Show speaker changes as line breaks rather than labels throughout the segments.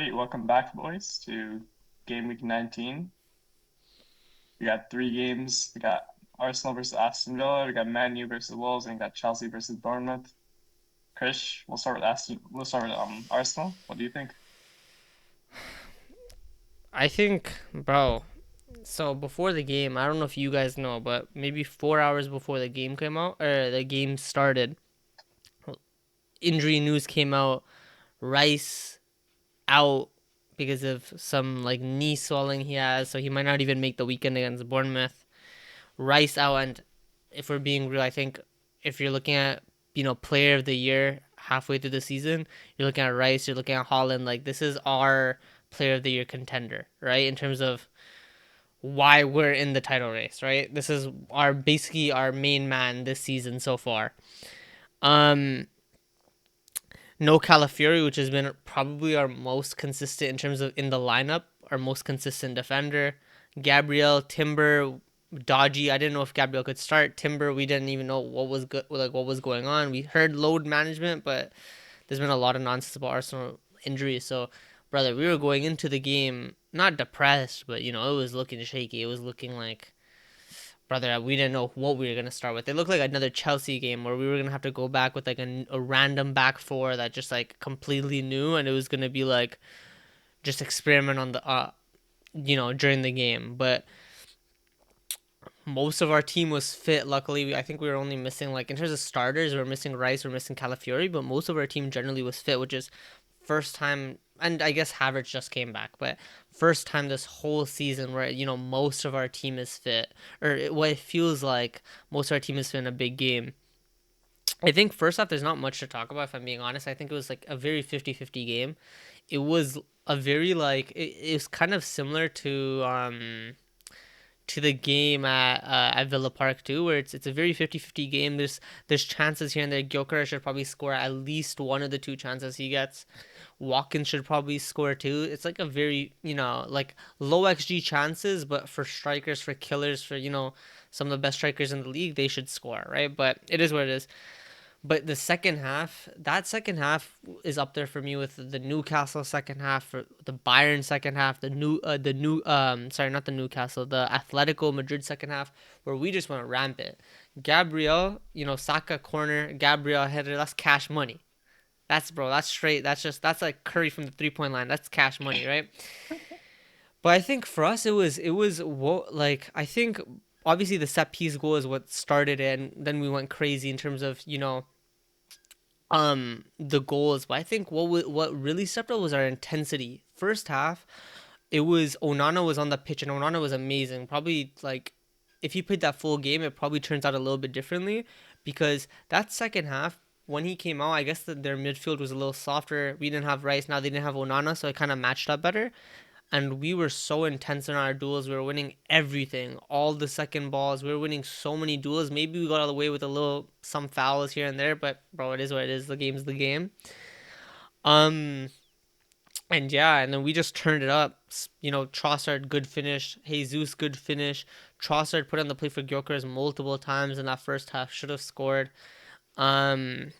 Hey, welcome back, boys, to Gameweek 19. We got three games. We got Arsenal versus Aston Villa. We got Man U versus Wolves, and we got Chelsea versus Bournemouth. Krish, we'll start with Aston. We'll start with Arsenal. What do you think?
I think, bro. So before the game, I don't know if you guys know, but maybe 4 hours before the game came out or the game started, injury news came out. Rice out because of some like knee swelling he has, so he might not even make the weekend against Bournemouth. Rice out, and if we're being real, I think if you're looking at player of the year halfway through the season, you're looking at Rice, you're looking at Holland. Like this is our player of the year contender, right? In terms of why we're in the title race, right? This is our basically our main man this season so far. Um, no Calafiori, which has been probably our most consistent in terms of in the lineup, our most consistent defender. Gabriel, Timber, dodgy. I didn't know if Gabriel could start. Timber, we didn't even know what was good, like what was going on. We heard load management, but there's been a lot of nonsense about Arsenal injuries. So, brother, we were going into the game not depressed, but it was looking shaky. It was looking like, brother, we didn't know what we were gonna start with. It looked like another Chelsea game where we were gonna have to go back with like a random back four that just like completely new, and it was gonna be like just experiment on the during the game. But most of our team was fit. Luckily, I think we were only missing like in terms of starters, we are missing Rice, we are missing Calafiori, but most of our team generally was fit, which is first time. And I guess Havertz just came back, but first time this whole season where most of our team is fit, or what it feels like most of our team is fit in a big game. I think first off, there's not much to talk about. If I'm being honest, I think it was like a very 50-50 game. It was a very like it's kind of similar to the game at Villa Park too, where it's a very 50-50 game. There's chances here and there. Gyökeres should probably score at least one of the two chances he gets. Watkins should probably score too. It's like a very like low XG chances, but for strikers, for killers, for some of the best strikers in the league, they should score, right? But it is what it is. But the second half, that second half is up there for me with the Newcastle second half, for the Bayern second half, sorry, not the Newcastle, the Atletico Madrid second half, where we just went rampant. Gabriel, Saka corner, Gabriel header, that's cash money. That's straight. That's like Curry from the 3 point line. That's cash money, right? But I think for us, it was like I think obviously the set piece goal is what started it, and then we went crazy in terms of the goals. But I think what really stepped up was our intensity. First half, it was Onana was on the pitch, and Onana was amazing. Probably like if he played that full game, it probably turns out a little bit differently, because that second half when he came out, I guess that their midfield was a little softer. We didn't have Rice, now they didn't have Onana, so it kind of matched up better, and we were so intense in our duels. We were winning everything, all the second balls. We were winning so many duels. Maybe we got away with a little some fouls here and there, but bro, it is what it is. The game's the game. Um, and yeah, and then we just turned it up. Trossard good finish, Jesus good finish. Trossard put on the play for Gyökeres multiple times in that first half. Should have scored. Um,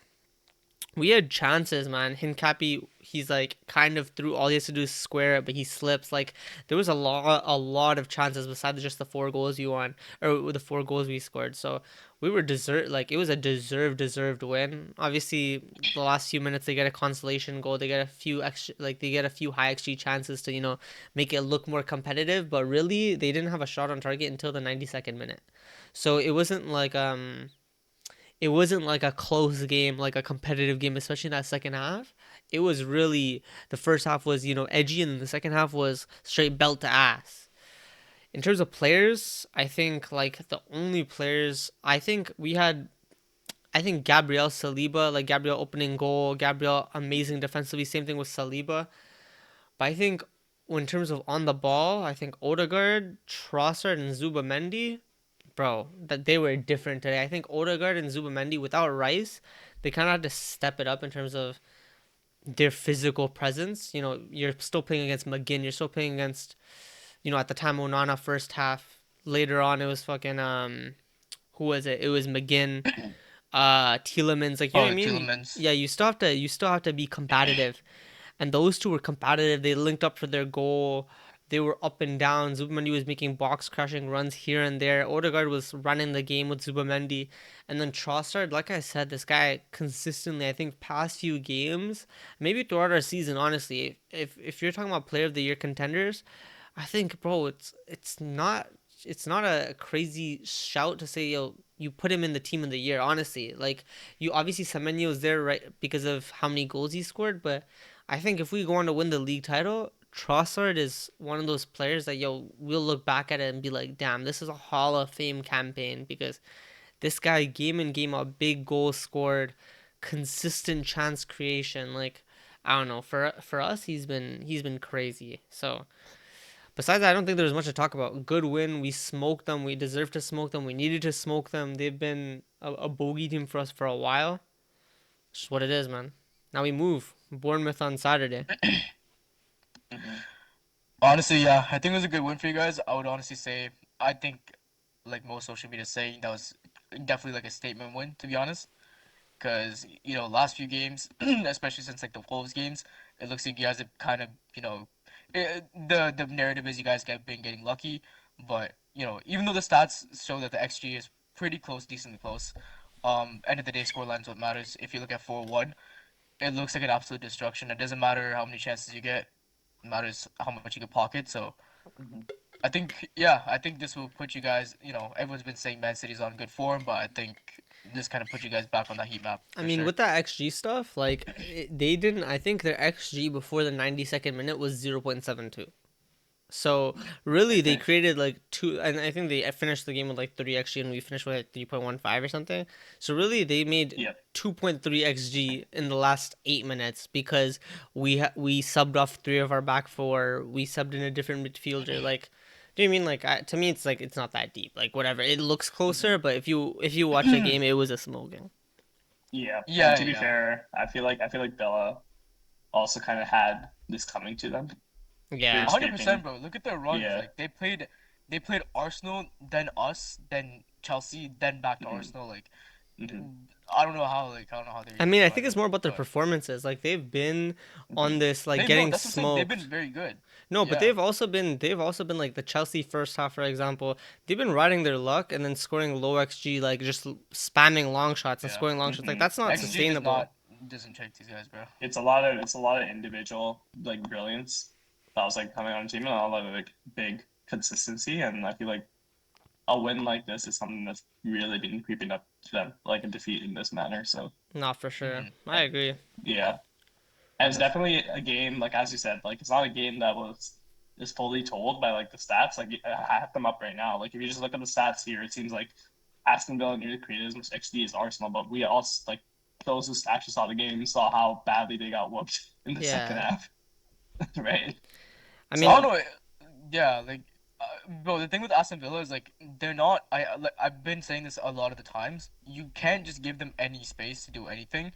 we had chances, man. Hincapi, he's like kind of through. All he has to do is square it, but he slips. Like there was a lot of chances besides just the 4 goals you won, or the 4 goals we scored. So we were deserved. Like it was a deserved win. Obviously, the last few minutes they get a consolation goal. They get a few extra, like they get a few high XG chances to make it look more competitive. But really, they didn't have a shot on target until the 92nd minute. So it wasn't like a close game, like a competitive game, especially in that second half. It was really the first half was edgy, and the second half was straight belt to ass. In terms of players, I think like the only players I think we had, I think Gabriel Saliba, like Gabriel opening goal, Gabriel amazing defensively. Same thing with Saliba. But I think in terms of on the ball, I think Odegaard, Trossard, and Zubamendi, bro, that they were different today. I think Odegaard and Zubamendi without Rice, they kind of had to step it up in terms of their physical presence. You're still playing against McGinn. You're still playing against, at the time Onana first half. Later on, it was fucking who was it? It was McGinn, Tielemans. Like you know what
Oh,
I mean?
Tielemans.
Yeah, you still have to be competitive. and those two were competitive. They linked up for their goal. They were up and down. Zubamendi was making box crushing runs here and there. Odegaard was running the game with Zubamendi, and then Trossard, like I said, this guy consistently. I think past few games, maybe throughout our season, honestly, if you're talking about Player of the Year contenders, I think, bro, it's not a crazy shout to say, yo, you put him in the team of the year. Honestly, like, you obviously Semenyo is there right because of how many goals he scored, but I think if we go on to win the league title, Trossard is one of those players that, yo, we'll look back at it and be like, damn, this is a Hall of Fame campaign because this guy game in game out, big goals scored, consistent chance creation. Like, I don't know, for us, he's been crazy. So besides that, I don't think there's much to talk about. Good win. We smoked them. We deserved to smoke them. We needed to smoke them. They've been a bogey team for us for a while. It's just what it is, man. Now we move. Bournemouth on Saturday.
Hmm.
Honestly, yeah, I think it was a good win for you guys. I would honestly say, I think, like most social media saying, that was definitely like a statement win, to be honest. Because, last few games, especially since like the Wolves games, it looks like you guys have kind of, the narrative is you guys have been getting lucky. But, even though the stats show that the XG is pretty close, decently close, end of the day, scoreline's what matters. If you look at 4-1, it looks like an absolute destruction. It doesn't matter how many chances you get, it matters how much you can pocket. So,
Hmm.
I think, yeah, I think this will put you guys, everyone's been saying Man City's on good form, but I think this kind of put you guys back on that heat map
I
for
mean,
sure.
with that XG stuff, like they didn't. I think their XG before the 92nd minute was 0.72. So really, they
Okay.
created like two, and I think they finished the game with like 3 xg, and we finished with like 3.15 or something. So really, they made
Yep.
2.3 xg in the last 8 minutes because we subbed off three of our back four. We subbed in a different midfielder. Like, do you mean like to me, it's like it's not that deep. Like whatever, it looks closer,
Hmm.
but if you watch the game, it was a smoking.
Yeah. And
Yeah,
to be
yeah.
fair, I feel like Bella also kind of had this coming to them. They were
Yeah,
100%,
scraping.
bro. Look at their runs.
Yeah.
Like they played Arsenal, then us, then Chelsea, then back to
Hmm.
Arsenal. Like
Hmm.
I don't know how they're
I
even
mean, I think it's
surviving.
more about their
But
performances. Like they've been on
Hmm.
this like
they no,
getting
that's what I'm saying. They've been
smoked.
very good.
No, but
Yeah.
they've also been like the Chelsea first half, for example. They've been riding their luck and then scoring low XG, like just spamming long shots and
Yeah.
scoring long shots. Like
Hmm.
that's not
XG does
sustainable.
not doesn't check these guys, bro.
It's a lot of individual like brilliance that was like coming on the team and a lot of like big consistency. And I feel like a win like this is something that's really been creeping up to them, like a defeat in this manner. So
Not for sure.
Mm-hmm.
I agree.
yeah. And it's definitely a game, like as you said, like it's not a game that was is fully told by like the stats. Like I have them up right now. Like if you just look at the stats here, it seems like Aston Villa nearly created as much XD as Arsenal, but we also like those who actually saw the game saw how badly they got whooped in the second
Yeah.
half, right?
I
I
mean,
don't
So
know. Yeah, like, bro. The thing with Aston Villa is like they're not. I've been saying this a lot of the times. You can't just give them any space to do anything,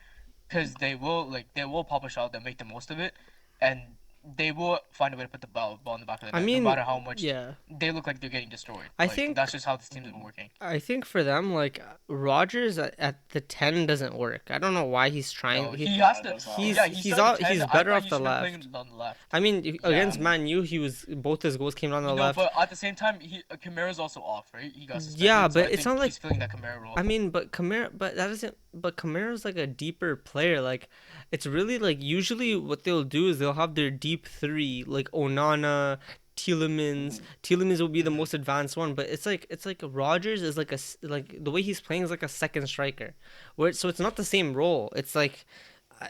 because they will pop a shot. They'll make the most of it, and they will find a way to put the ball in the back of the
I
net, no
mean,
matter how much
yeah.
they look like they're getting destroyed.
I
Like
think
that's just how this team's been working.
I think for them, like Rogers at the 10 doesn't work. I don't know why he's trying.
No,
He
he
no,
has
it
to.
does not
he's
work.
Yeah, he
he's
started
all
the 10.
he's
I
better
thought
off
he
the
should have been playing
left.
on the left.
I mean,
Yeah.
against Man U, he was both his goals came down the left.
But at the same time, Kamara's also off, right? He got
Yeah,
suspended, so
but
I
it's not
think
like
he's filling that Kamara role.
I mean, but Kamara, but that isn't. But Kamara's like a deeper player. Like, it's really like usually what they'll do is they'll have their deep three, like Onana, Tielemans.
Mhm.
Tielemans will be the
Hmm.
most advanced one, but it's like Rogers is like like the way he's playing is like a second striker, where so it's not the same role. It's like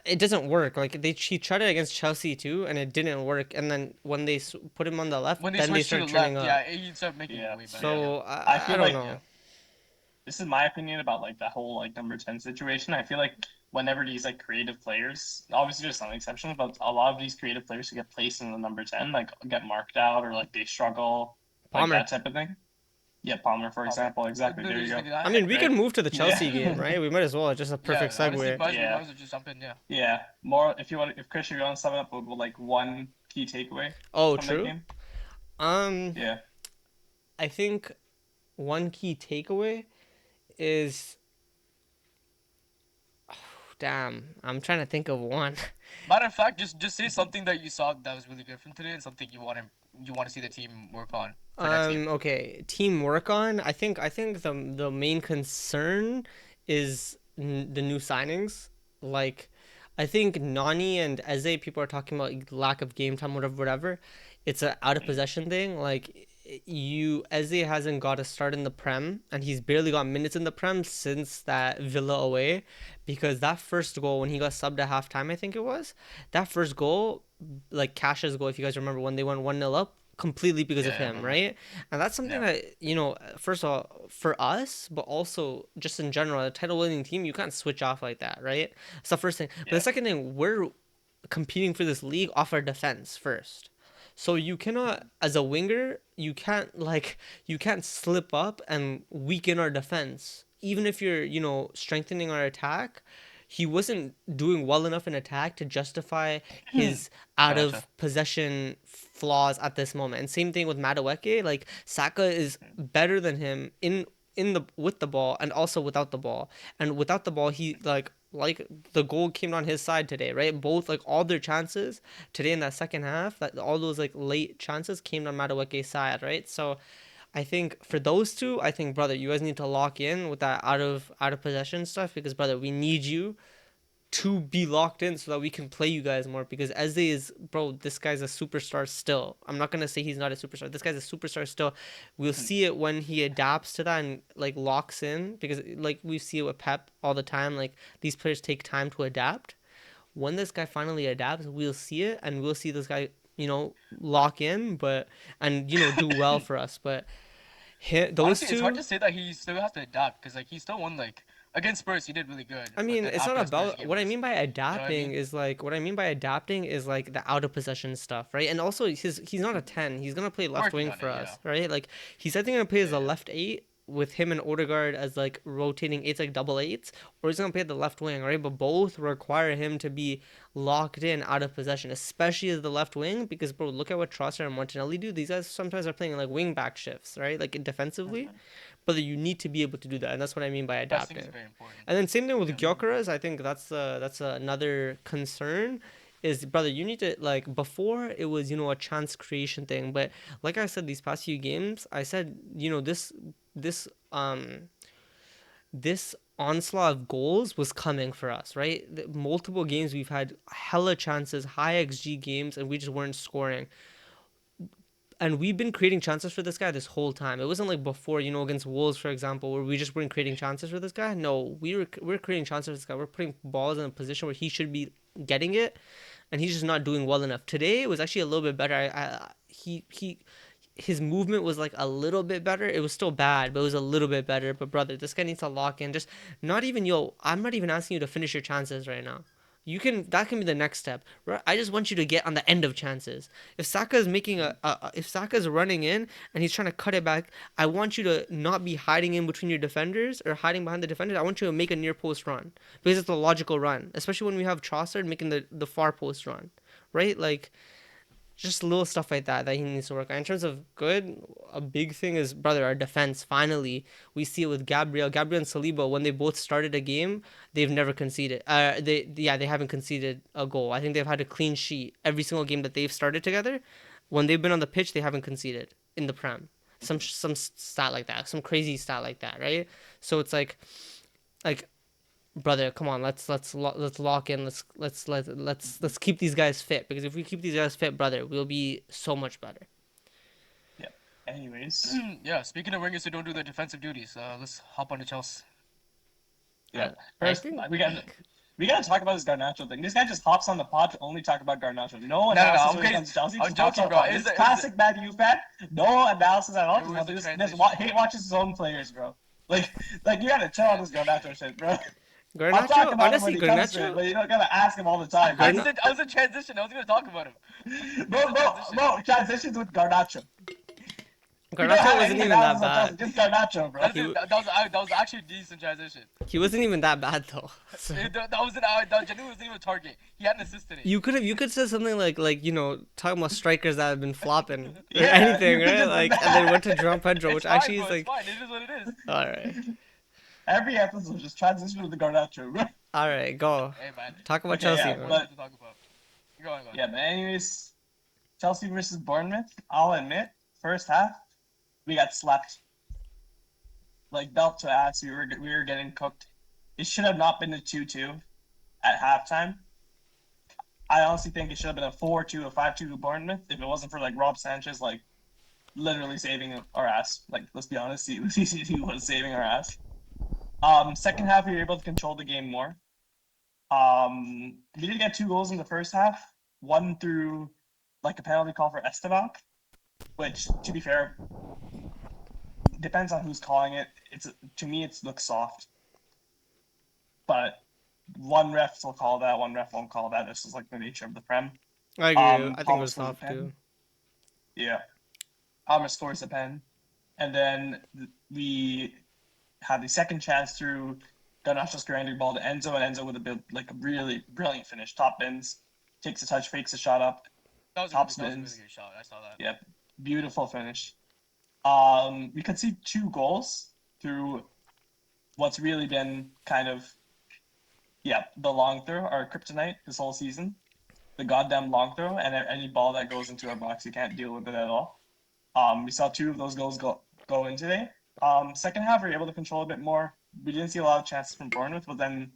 it doesn't work. Like he tried it against Chelsea too, and it didn't work. And then when they put him on the left,
When they
then they
switched to the
start turning
left,
up.
yeah, he started making it
Yeah,
way better.
yeah.
Yeah.
So
I
I
feel
don't
like
Yeah.
know.
this is my opinion about like that whole like number 10 situation. I feel like whenever these like creative players, obviously there's some exceptions, but a lot of these creative players who get placed in the number 10 like get marked out or like they struggle, like
Palmer.
that type of thing. Yeah, Palmer, for
Palmer.
example. Exactly. There
Literally
you
just
go.
thinking
I
that.
mean, we
Right?
can move to the
Yeah.
Chelsea game, right? We might as well. Just a perfect
Yeah, honestly,
segue.
we might
Yeah.
as well just jump in. Yeah.
Yeah. More if you want if Christian, you want to sum it up with like one key takeaway
Oh,
from that
true.
game?
Um,
Yeah.
I think one key takeaway is Damn, I'm trying to think of one.
Matter of fact, just say something that you saw that was really good from today, and something you want to see the team work on for next game.
Okay, team work on. I think the main concern is the new signings. Like, I think Nani and Eze, people are talking about lack of game time, whatever, whatever. It's a out of possession thing. Like, Eze hasn't got a start in the Prem, and he's barely got minutes in the Prem since that Villa away, because that first goal when he got subbed at halftime, I think it was that first goal, like Cash's goal, if you guys remember when they went 1-0 up, completely because of
Yeah, I
him,
remember.
right? And that's something
Yeah.
that, first of all, for us, but also just in general, a title winning team, you can't switch off like that, right? It's the first thing. But the
Yeah.
second thing, we're competing for this league off our defense first. So you cannot, as a winger, you can't slip up and weaken our defense. Even if you're, strengthening our attack, he wasn't doing well enough in attack to justify his out
Gotcha.
of possession flaws at this moment. And same thing with Madueke. Like Saka is better than him in the with the ball and also without the ball. And without the ball, he like the goal came on his side today, right? Both like all their chances today in that second half, that all those like late chances came on Madueke's side, right? So I think for those two, I think brother, you guys need to lock in with that out of possession stuff because brother, we need you to be locked in so that we can play you guys more because Eze is bro, this guy's a superstar still. I'm not gonna say he's not a superstar. This guy's a superstar still. We'll see it when he adapts to that and like locks in because like we see it with Pep all the time. Like these players take time to adapt. When this guy finally adapts, we'll see it and we'll see this guy, lock in, but and do well for us. But those
Honestly, it's hard
two,
to say that he still has to adapt because like he still won like against Spurs. He did really good,
I
but
mean,
then
it's not
after the Spurs
about
game
what I
was,
mean by
you know what I mean?
adapting is like the out of possession stuff, right? And also he's not a 10. He's gonna play left
Working
wing
on
for
it, yeah,
us, right? Like he's either gonna play as
yeah,
a
yeah.
left 8 with him and Odegaard as like rotating eights like double eights, or he's gonna play at the left wing, right? But both require him to be locked in out of possession, especially as the left wing, because bro, look at what Trossard and Martinelli do. These guys sometimes are playing like wing back shifts, right? Like defensively, but you need to be able to do that, and that's what I mean by
Pressing is
adapting.
very important.
And then same thing with
Yeah.
Gyökeres. I think that's another concern. Is brother, you need to like before it was a chance creation thing, but like I said these past few games, I said this this onslaught of goals was coming for us, right? Multiple games we've had hella chances, high XG games, and we just weren't scoring and we've been creating chances for this guy this whole time. It wasn't like before, against Wolves, for example, where we just weren't creating chances for this guy. No, we're creating chances for this guy. We're putting balls in a position where he should be getting it, and he's just not doing well enough. Today it was actually a little bit better. His movement was like a little bit better. It was still bad, but it was a little bit better. But brother, this guy needs to lock in. Just not even I'm not even asking you to finish your chances right now. That can be the next step. Right? I just want you to get on the end of chances. If Saka is making if Saka is running in and he's trying to cut it back, I want you to not be hiding in between your defenders or hiding behind the defenders. I want you to make a near post run because it's a logical run, especially when we have Trossard making the far post run, right? Like just little stuff like that he needs to work on. In terms of good, a big thing is brother our defense. Finally, we see it with Gabriel and Saliba when they both started a game. They've never conceded. They haven't conceded a goal. I think they've had a clean sheet every single game that they've started together. When they've been on the pitch, they haven't conceded in the Prem. Some stat like that, some crazy stat like that, right? So it's like brother, come on, let's lock in. Let's keep these guys fit because if we keep these guys fit, brother, we'll be so much better.
Yeah. Anyways,
Yeah. Speaking of wingers who don't do their defensive duties, let's hop on to Chelsea.
yeah.
I
First,
think
we gotta talk about this Garnacho thing. This guy just hops on the pod to only talk about Garnacho. No
No,
analysis
I'm
when it
kidding.
comes to Chelsea.
I'm
Just hops
joking,
on the
bro.
pod.
Is
This
it-
classic Man U fan. No analysis at all.
It was a
Just
transition.
hate watches his own players, bro. Like you gotta chill on this Garnacho shit, bro. I'll talk
Garnacho,
about him
honestly,
when he comes to it, but you don't gotta ask him all the time.
I
Garna-
said I was in transition. I was gonna talk about him.
Bro, transitions with Garnacho. We don't
Garnacho
have
wasn't
any
even that
analysis on Chelsea,
bad.
just Garnacho, bro.
That was actually a decent transition.
He wasn't even that bad though. So-
That genuinely wasn't even a target. He had an assist in it.
you could say something like talking about strikers that have been flopping or
Yeah,
anything,
you could
right?
just
Like
do
and then
that.
went to Jerome Pedro,
It's
which
fine,
actually
bro,
is
it's
like
fine. It is what it is.
all right.
Every episode just transition with the Garnacho, bro.
All right, go.
Hey man,
Talk about
Okay,
Chelsea,
yeah,
so
man.
much
but
to talk about. Go on, go on.
yeah, but anyways, Chelsea versus Bournemouth. I'll admit, first half we got slapped like belt to ass. We were getting cooked. It should have not been a 2-2 at halftime. I honestly think it should have been a 4-2, a 5-2 to Bournemouth if it wasn't for like Rob Sanchez like literally saving our ass. Like let's be honest, he was saving our ass. Second half we were able to control the game more. We did get 2 goals in the first half. One through like a penalty call for Esteban, which to be fair depends on who's calling it. It's to me it looks soft, but one ref will call that, one ref won't call that. This is like the nature of the Prem.
I agree. I think it
Palmer
was
scores a
soft too.
pen. Yeah, Palmer scores a pen, and then we had the second chance through Garnacho's grounded ball to Enzo, and Enzo with a really brilliant finish. Top bins, takes a touch, fakes a shot up, top
That was a really
spins.
good shot. I saw that.
Yep, beautiful finish. We could see 2 goals through what's really been kind of the long throw, our kryptonite this whole season. The goddamn long throw, and any ball that goes into our box, you can't deal with it at all. We saw 2 of those goals go in today. Second half, we were able to control a bit more. We didn't see a lot of chances from Bournemouth, but then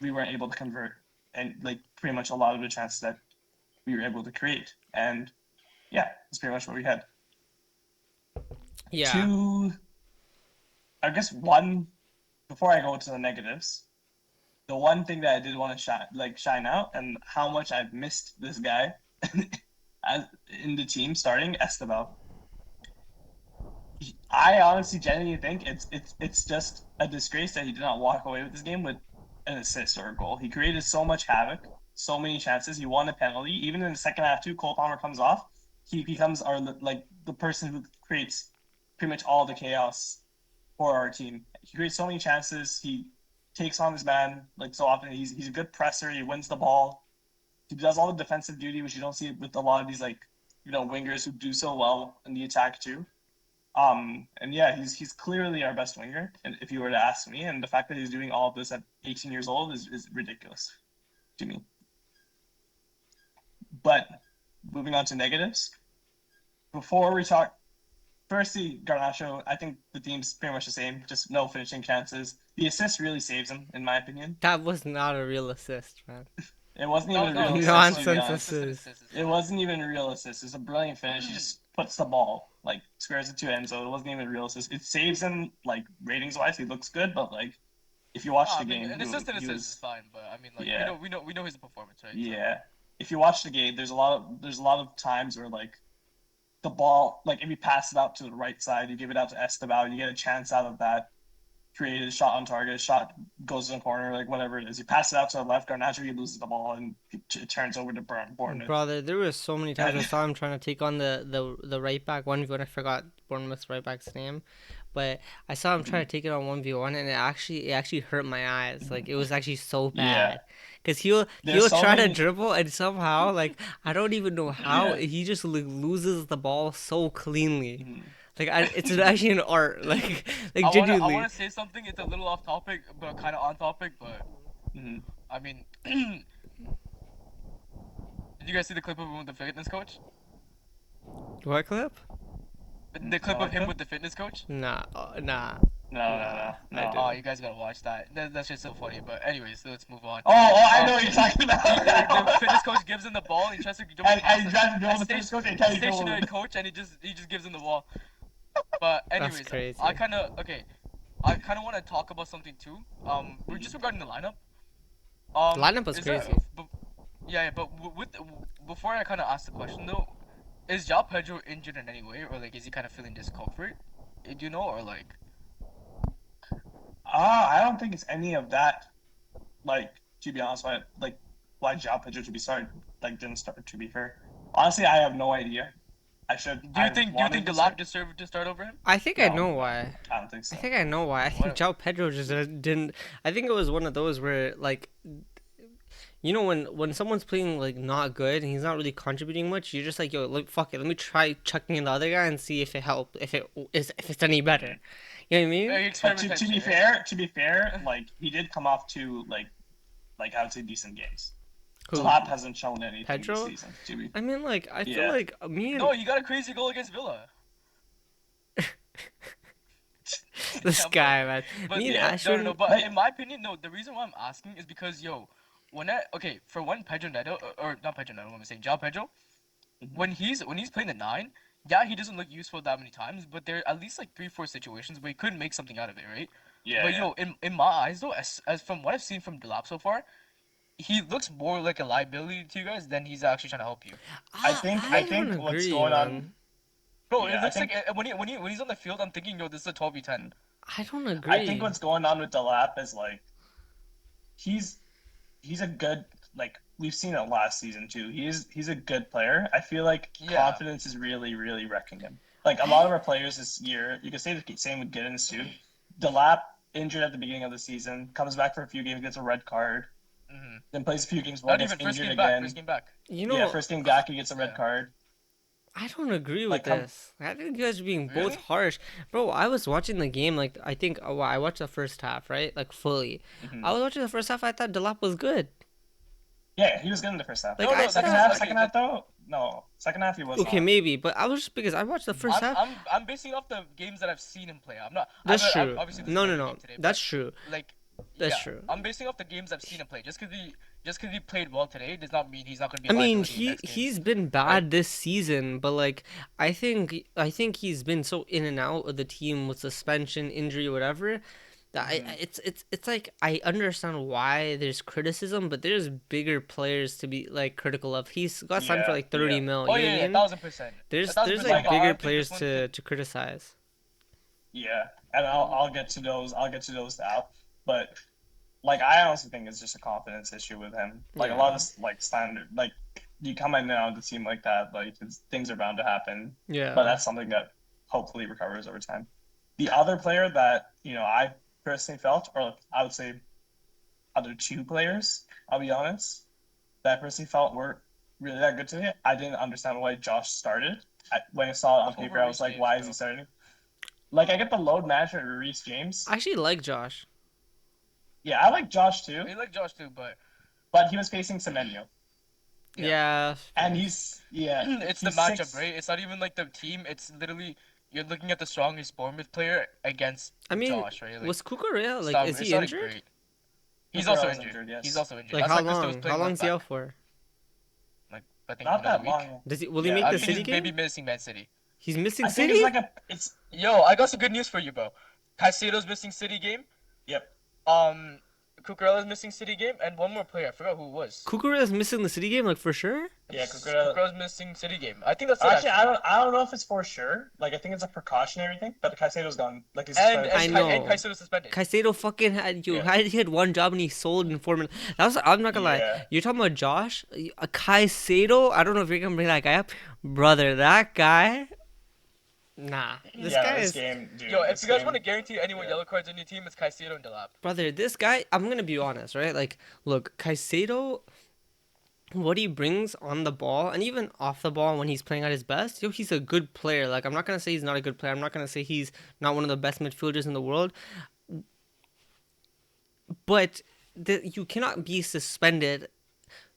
we weren't able to convert, and like pretty much a lot of the chances that we were able to create. And yeah, that's pretty much what we had.
Yeah.
Two, I guess one. Before I go to the negatives, the one thing that I did want to shine out, and how much I've missed this guy as in the team starting Esteban. I honestly genuinely think it's just a disgrace that he did not walk away with this game with an assist or a goal. He created so much havoc, so many chances. He won a penalty. Even in the second half, too, Cole Palmer comes off. He becomes the person who creates pretty much all the chaos for our team. He creates so many chances. He takes on his man like so often. He's a good presser. He wins the ball. He does all the defensive duty, which you don't see with a lot of these wingers who do so well in the attack too. And yeah, he's clearly our best winger, and if you were to ask me, and the fact that he's doing all of this at 18 years old is ridiculous to me. But moving on to negatives, before we talk, firstly, Garnacho, I think the team's pretty much the same, just no finishing chances. The assist really saves him, in my opinion.
That was not a real assist, man.
It wasn't even a real assist, to be
Nonsense
honest.
assist.
It wasn't even a real assist. It's a brilliant finish. He just puts the ball, squares it to Enzo. It wasn't even a real assist. It saves him, ratings-wise. He looks good, but, if you watch the game,
an assist and assist is fine, but I mean,
Yeah.
we know his performance, right?
Yeah. If you watch the game, there's a lot of times where, the ball, if you pass it out to the right side, you give it out to Esteban, you get a chance out of that. Created a shot on target, shot goes in the corner, whatever it is. You pass it out to the left, Garnacho, he loses the ball, and it turns over to Bournemouth.
Brother, there were so many times I saw him trying to take on the right back 1v1. I forgot Bournemouth's right back's name, but I saw him try to take it on 1v1, and it actually hurt my eyes. It was actually so bad. Cause he'll try to dribble, and somehow I don't even know how he just loses the ball so cleanly. It's actually an art. Genuinely.
I want to say something. It's a little off topic, but kind of on topic. But I mean, did you guys see the clip of him with the fitness coach?
What clip?
The clip of him with the fitness coach?
Nah.
No.
Oh, you guys gotta watch that. That's just so funny. But anyways, let's move on.
Oh, I know what you're talking about.
The fitness coach gives him the ball, and he tries to dribble
and he tries to dribble the fitness coach, and he
stationary coach, and he just gives him the ball. But anyways,
That's crazy.
I kind of want to talk about something too. We're just regarding the lineup.
Lineup was crazy.
But before I kind of ask the question though, is João Pedro injured in any way, or is he kind of feeling discomfort? Do you know, or
I don't think it's any of that. To be honest, why João Pedro to be started didn't start. To be fair, honestly, I have no idea. Do you think
Delap deserved to start over him?
I think I know why.
I don't think so.
I think I know why. I think João Pedro just didn't. I think it was one of those where when someone's playing not good and he's not really contributing much, you're just fuck it, let me try chucking in the other guy and see if it helps, if it's any better. You know what I mean?
To be fair, he did come off 2 like I would say decent games.
Who?
Delap hasn't shown anything this
Pedro?
season, to be.
I mean, like, I feel
Yeah.
like me and
No, you got a crazy goal against Villa.
this
Yeah,
guy, man.
But
Me and
yeah,
Ashwin.
but in my opinion, no. The reason why I'm asking is because for one Pedro Neto or not Pedro Neto, I'm saying João Pedro, when he's playing the 9, yeah, he doesn't look useful that many times, but there are at least like 3-4 situations where he could make something out of it, right?
Yeah.
But
yeah.
in my eyes though, as from what I've seen from Delap so far, he looks more like a liability to you guys than he's actually trying to help you.
I think
don't
what's
agree,
going on.
man.
Bro,
Yeah,
it looks
I think-
like when he's on the field, I'm thinking, yo, this is a 12v10.
I don't agree.
I think what's going on with Delap is like he's a good, like we've seen it last season too. He's a good player. I feel like
Yeah.
confidence is really really wrecking him. Like a lot of our players this year, you could say the same with Giddens too. Delap injured at the beginning of the season, comes back for a few games, gets a red card, then plays a few games more,
Not
gets
even first
injured
game back.
again.
First game back.
You know,
Yeah, first game back he gets a red
Yeah.
card.
I don't agree with
Like, come-
this. I think you guys are being both
Really?
harsh. Bro, I was watching the game, like, I think, I watched the first half, right? Like, fully. I was watching the first half, I thought Delap was good.
Yeah, he was good in the first half.
Like, I
second
thought-
half though, no. Second half he was
Okay,
not.
maybe, but I was just, because I watched the first half.
I'm basing off the games that I've seen him play. I'm not.
That's
I'm
true.
obviously this
No,
is
no,
my
no.
game today, but,
That's true.
like.
That's
Yeah,
true.
I'm basing off the games I've seen him play. Just because he played well today does not mean he's not going to be.
I
a
mean,
liability next game.
he's been bad this season, but like I think he's been so in and out of the team with suspension, injury, whatever. That it's like I understand why there's criticism, but there's bigger players to be like critical of. He's got signed for
Yeah,
like 30
yeah.
mil.
Oh
You know
yeah,
what I mean?
1000%.
There's
1000%,
like
but I
bigger
think
players
this one
to criticize.
Yeah, and I'll get to those. I'll get to those now. But like, I honestly think it's just a confidence issue with him. Like a lot of like standard, like you come in now the team like that, like things are bound to happen.
Yeah.
But that's something that hopefully recovers over time. The other player that I personally felt, or I would say, other two players, I'll be honest, that I personally felt were really that good today. I didn't understand why Josh started. When I saw it on paper, I was like, why is he starting? Like, I get the load management with Reece James.
I actually like Josh.
Yeah, I like Josh too,
I like Josh too, but
but he was facing Semenyo.
Yeah.
And it's the
matchup, right? It's not even like the team. It's literally you're looking at the strongest Bournemouth player against
I mean,
Josh, right? Like,
was Cucurella
it's
like
not-
is
it's
he
not
injured?
great. He's
Cucurella's
also injured.
injured, yes.
He's also injured.
Like
That's
how
Gusto was
long?
playing
How long
left
is he
back.
out for?
Like I think
not
another
that
week.
long.
Will he
Yeah,
make
I
the
I think
City
he's
game?
maybe missing Man City.
He's missing
I think
City?
it's
Yo, I got some good news for you, bro. Caicedo's missing City game.
yep.
Cucurella's missing City game, and one more player. I forgot who it was.
Cucurella's missing the City game, like for sure?
Yeah, Cucurella.
Cucurella's missing City game. I think that's it.
Actually, I don't know if it's for sure. Like, I think it's a precautionary thing. But Caicedo's gone. Like, he's
And
I
and,
know.
and Caicedo's suspended.
Caicedo fucking had
Yeah.
he had one job and he sold in 4 minutes. That was I'm not gonna lie.
Yeah.
You're talking about Josh, Caicedo. I don't know if you're gonna bring that guy up, brother. That guy, nah. This guy
this
is
game, dude.
Yo, if
this
you guys
game-
want to guarantee anyone yellow cards on your team, it's Caicedo and Delap.
brother. This guy. I'm gonna be honest, right? Like, look, Caicedo. What he brings on the ball and even off the ball when he's playing at his best, yo, he's a good player. Like, I'm not gonna say he's not a good player. I'm not gonna say he's not one of the best midfielders in the world. But you cannot be suspended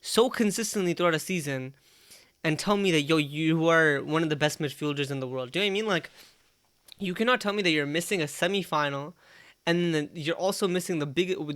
so consistently throughout a season and tell me that, yo, you are one of the best midfielders in the world. Do you know what I mean? Like, you cannot tell me that you're missing a semifinal and then you're also missing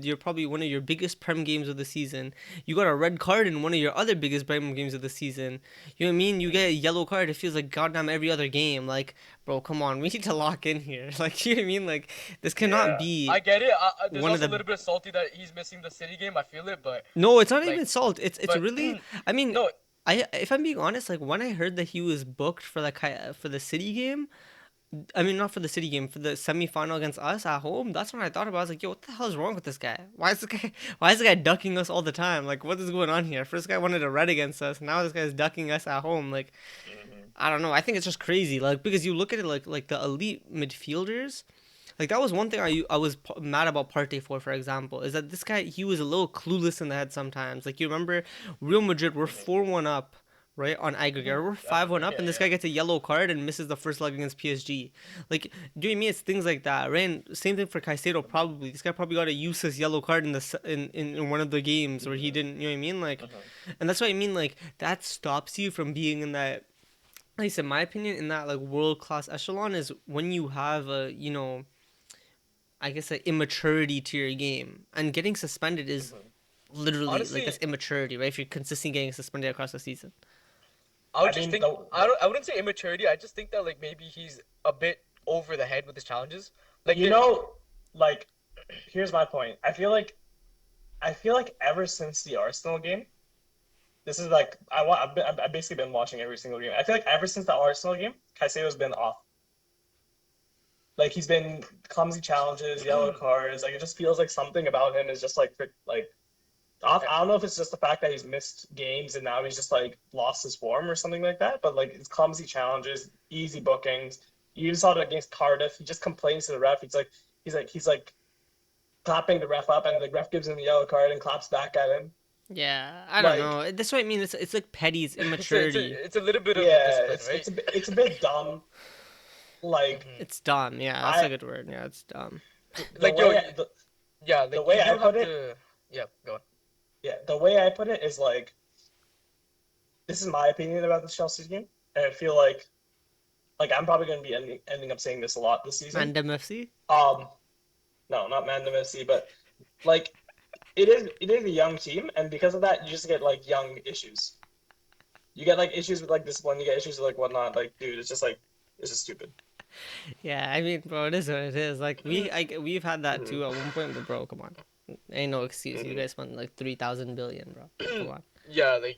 you're probably one of your biggest Prem games of the season. You got a red card in one of your other biggest Prem games of the season. You know what I mean? You get a yellow card. It feels like goddamn every other game. Like, bro, come on. We need to lock in here. Like, you know what I mean? Like, this cannot be.
I get it. There's
One of
also
the-
a little bit salty that he's missing the City game. I feel it, but
No, it's not
like,
even salt. It's
but-
really. I mean,
no.
if I'm being honest, like when I heard that he was booked for the City game, I mean not for the City game, for the semifinal against us at home, that's when I thought about. I was like, yo, what the hell is wrong with this guy? Why is the guy ducking us all the time? Like, what is going on here? First guy wanted a red against us, now this guy's ducking us at home. Like, I don't know. I think it's just crazy. Like, because you look at it like the elite midfielders. Like, that was one thing I was mad about Partey for example, is that this guy, he was a little clueless in the head sometimes. Like, you remember Real Madrid were 4-1 up right, on aggregate. We're 5-1 up, and this guy gets a yellow card and misses the first leg against PSG. Like, do you mean it's things like that, right? And same thing for Caicedo, probably. This guy probably got a useless yellow card in in one of the games where he didn't, you know what I mean? Like, and that's what I mean, like, that stops you from being in that, at least in my opinion, in that, like, world-class echelon is when you have a, I guess, an immaturity to your game. And getting suspended is literally, like,
Honestly,
that's immaturity, right? If you're consistently getting suspended across the season.
I wouldn't say immaturity. I just think that like maybe he's a bit over the head with his challenges. Like
You know, like, here's my point. I feel like ever since the Arsenal game, this is like I've basically been watching every single game. I feel like ever since the Arsenal game, Caicedo's been off. Like he's been clumsy challenges, yellow cards. Like it just feels like something about him is just like off. I don't know if it's just the fact that he's missed games and now he's just like lost his form or something like that. But like it's clumsy challenges, easy bookings. You even saw it against Cardiff. He just complains to the ref. He's like clapping the ref up, and the ref gives him the yellow card and claps back at him.
Yeah, I don't
Like-
know. That's what I mean. It's like petty, it's
it's a,
immaturity.
it's a little bit of
Yeah,
discipline, right?
it's a bit dumb. Like
It's dumb. Yeah, that's
I-
a good word. Yeah, it's dumb.
Like
the
yo,
way, the,
yeah, like
the way
you
I
do
put
have
it-
to, yeah, go on.
yeah, the way I put it is like, this is my opinion about the Chelsea game, and I feel like I'm probably going to be ending up saying this a lot this season.
Mandem FC.
No, not Mandem FC, but like it is a young team, and because of that, you just get like young issues. You get like issues with like discipline. You get issues with like whatnot. Like, dude, it's just stupid.
Yeah, I mean, bro, it is what it is. Like we've had that too at one point, but bro, come on, ain't no excuse. You guys spent like 3,000 billion, bro. Come on,
Yeah, like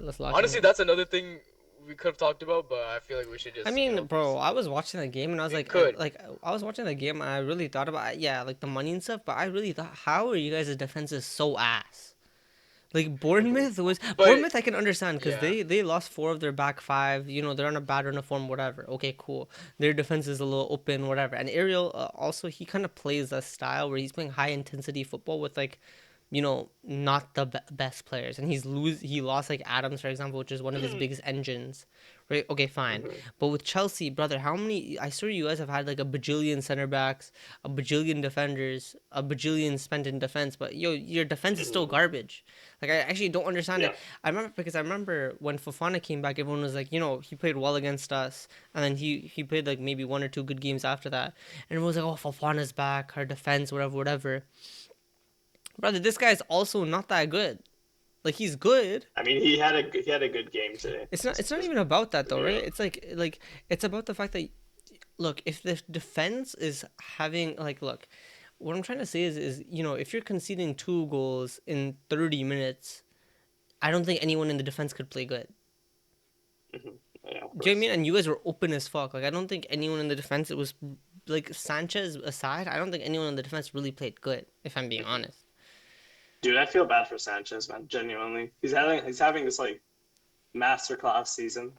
let's lock
honestly,
in.
that's another thing we could have talked about, but I feel like we should just.
I mean, bro, I was watching the game and I was like,
could.
I was watching the game and I really thought about, yeah, like the money and stuff, but I really thought, how are you guys' defenses so ass? Like Bournemouth, I can understand because
yeah.
they lost 4 of their back 5. You know, they're on a bad run of form, whatever. Okay, cool. Their defense is a little open, whatever. And Ariel also, he kind of plays a style where he's playing high intensity football with like, not the best players. And he lost like Adams, for example, which is one of his biggest engines. Right? Okay, fine. But with Chelsea, brother, I swear you guys have had like a bajillion center backs, a bajillion defenders, a bajillion spent in defense, but your defense is still garbage. Like I actually don't understand it. I remember when Fofana came back, everyone was like, he played well against us, and then he played like maybe 1 or 2 good games after that, and everyone was like, oh, Fofana's back, our defense, whatever. Brother, this guy is also not that good. Like he's good.
I mean, he had a good game today.
It's not even about that though, right? It's like it's about the fact that, look, if the defense is having look, what I'm trying to say is if you're conceding 2 goals in 30 minutes, I don't think anyone in the defense could play good.
Yeah,
Do you know what I mean? And you guys were open as fuck. Like I don't think anyone in the defense, it was like Sanchez aside, I don't think anyone in the defense really played good, if I'm being honest.
Dude, I feel bad for Sanchez, man. Genuinely, he's having this like masterclass season,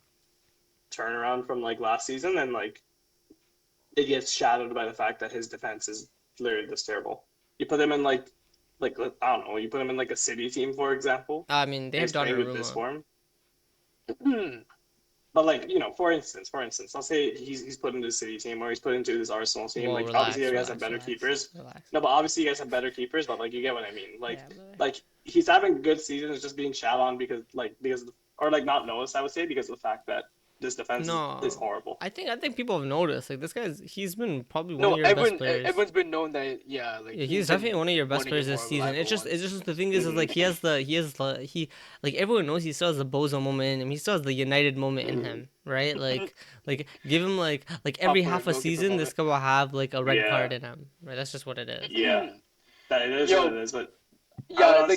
turnaround from like last season, and like it gets shadowed by the fact that his defense is literally this terrible. You put him in like I don't know. You put him in like a City team, for example.
I mean, they have
He's playing with this form. But like for instance, I'll say he's put into the City team or he's put into this Arsenal team.
Whoa,
like
relax,
obviously you guys have better keepers. No, but obviously you guys have better keepers. But like you get what I mean. Like he's having a good season. It's just being shat on because or like not noticed. I would say because of the fact that this defense is horrible.
I think people have noticed. Like this he's been probably one of your best players.
Everyone's been known that
he's definitely one of your best players this season. It's just the thing is like he like everyone knows he still has the Bozo moment in him. He still has the United moment in him, right? Like give him like every half a season this guy will have like a red card in him. Right? That's just what it is.
Yeah. That it is what it is, but yeah,